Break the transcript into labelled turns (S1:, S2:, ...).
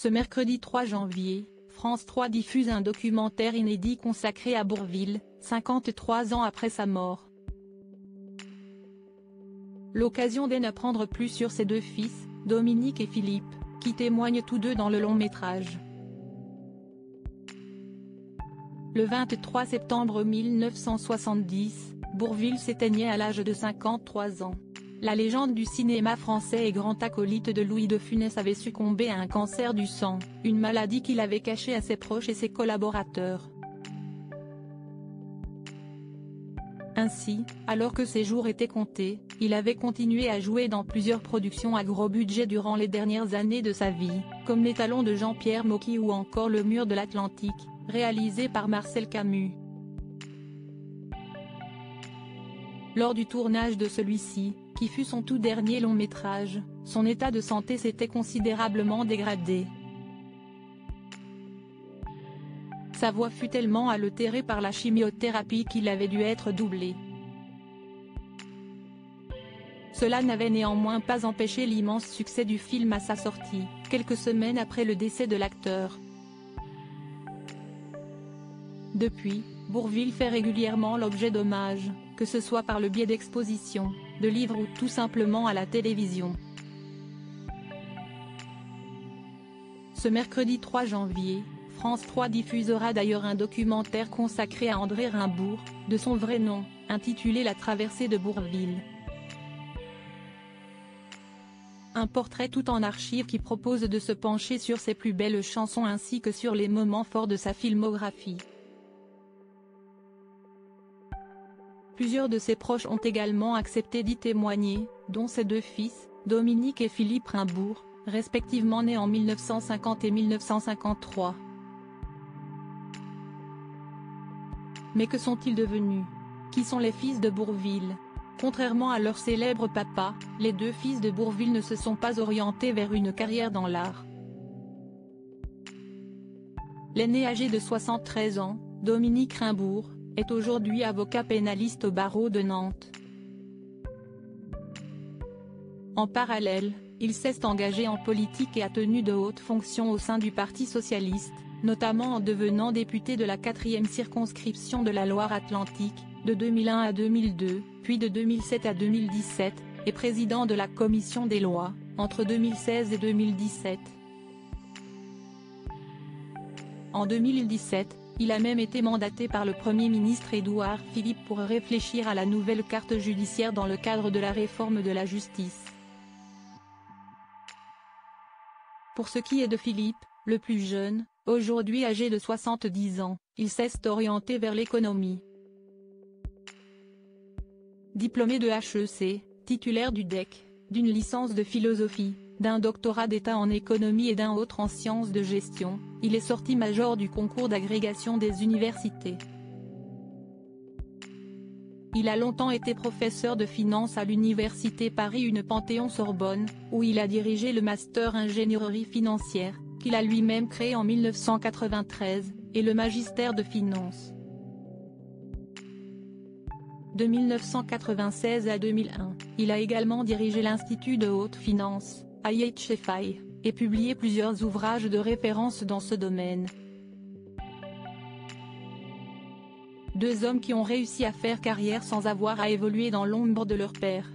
S1: Ce mercredi 3 janvier, France 3 diffuse un documentaire inédit consacré à Bourvil, 53 ans après sa mort. L'occasion d'en apprendre plus sur ses deux fils, Dominique et Philippe, qui témoignent tous deux dans le long métrage. Le 23 septembre 1970, Bourvil s'éteignait à l'âge de 53 ans. La légende du cinéma français et grand acolyte de Louis de Funès avait succombé à un cancer du sang, une maladie qu'il avait cachée à ses proches et ses collaborateurs. Ainsi, alors que ses jours étaient comptés, il avait continué à jouer dans plusieurs productions à gros budget durant les dernières années de sa vie, comme Les Talons de Jean-Pierre Mocky ou encore Le Mur de l'Atlantique, réalisé par Marcel Camus. Lors du tournage de celui-ci, qui fut son tout dernier long métrage, son état de santé s'était considérablement dégradé. Sa voix fut tellement altérée par la chimiothérapie qu'il avait dû être doublé. Cela n'avait néanmoins pas empêché l'immense succès du film à sa sortie, quelques semaines après le décès de l'acteur. Depuis, Bourvil fait régulièrement l'objet d'hommages, que ce soit par le biais d'expositions, de livres ou tout simplement à la télévision. Ce mercredi 3 janvier, France 3 diffusera d'ailleurs un documentaire consacré à André Rimbourg, de son vrai nom, intitulé La traversée de Bourvil. Un portrait tout en archives qui propose de se pencher sur ses plus belles chansons ainsi que sur les moments forts de sa filmographie. Plusieurs de ses proches ont également accepté d'y témoigner, dont ses deux fils, Dominique et Philippe Rimbourg, respectivement nés en 1950 et 1953. Mais que sont-ils devenus? Qui sont les fils de Bourvil? Contrairement à leur célèbre papa, les deux fils de Bourvil ne se sont pas orientés vers une carrière dans l'art. L'aîné âgé de 73 ans, Dominique Rimbourg, est aujourd'hui avocat pénaliste au barreau de Nantes. En parallèle, il s'est engagé en politique et a tenu de hautes fonctions au sein du Parti socialiste, notamment en devenant député de la 4e circonscription de la Loire-Atlantique, de 2001 à 2002, puis de 2007 à 2017, et président de la Commission des lois, entre 2016 et 2017. En 2017, il a même été mandaté par le Premier ministre Édouard Philippe pour réfléchir à la nouvelle carte judiciaire dans le cadre de la réforme de la justice. Pour ce qui est de Philippe, le plus jeune, aujourd'hui âgé de 70 ans, il s'est orienté vers l'économie. Diplômé de HEC, titulaire du DEC, d'une licence de philosophie, d'un doctorat d'État en économie et d'un autre en sciences de gestion, il est sorti major du concours d'agrégation des universités. Il a longtemps été professeur de finance à l'université Paris-1 Panthéon-Sorbonne, où il a dirigé le master ingénierie financière, qu'il a lui-même créé en 1993, et le magistère de finance. De 1996 à 2001, il a également dirigé l'Institut de haute finance, IHFI, et publié plusieurs ouvrages de référence dans ce domaine. Deux hommes qui ont réussi à faire carrière sans avoir à évoluer dans l'ombre de leur père.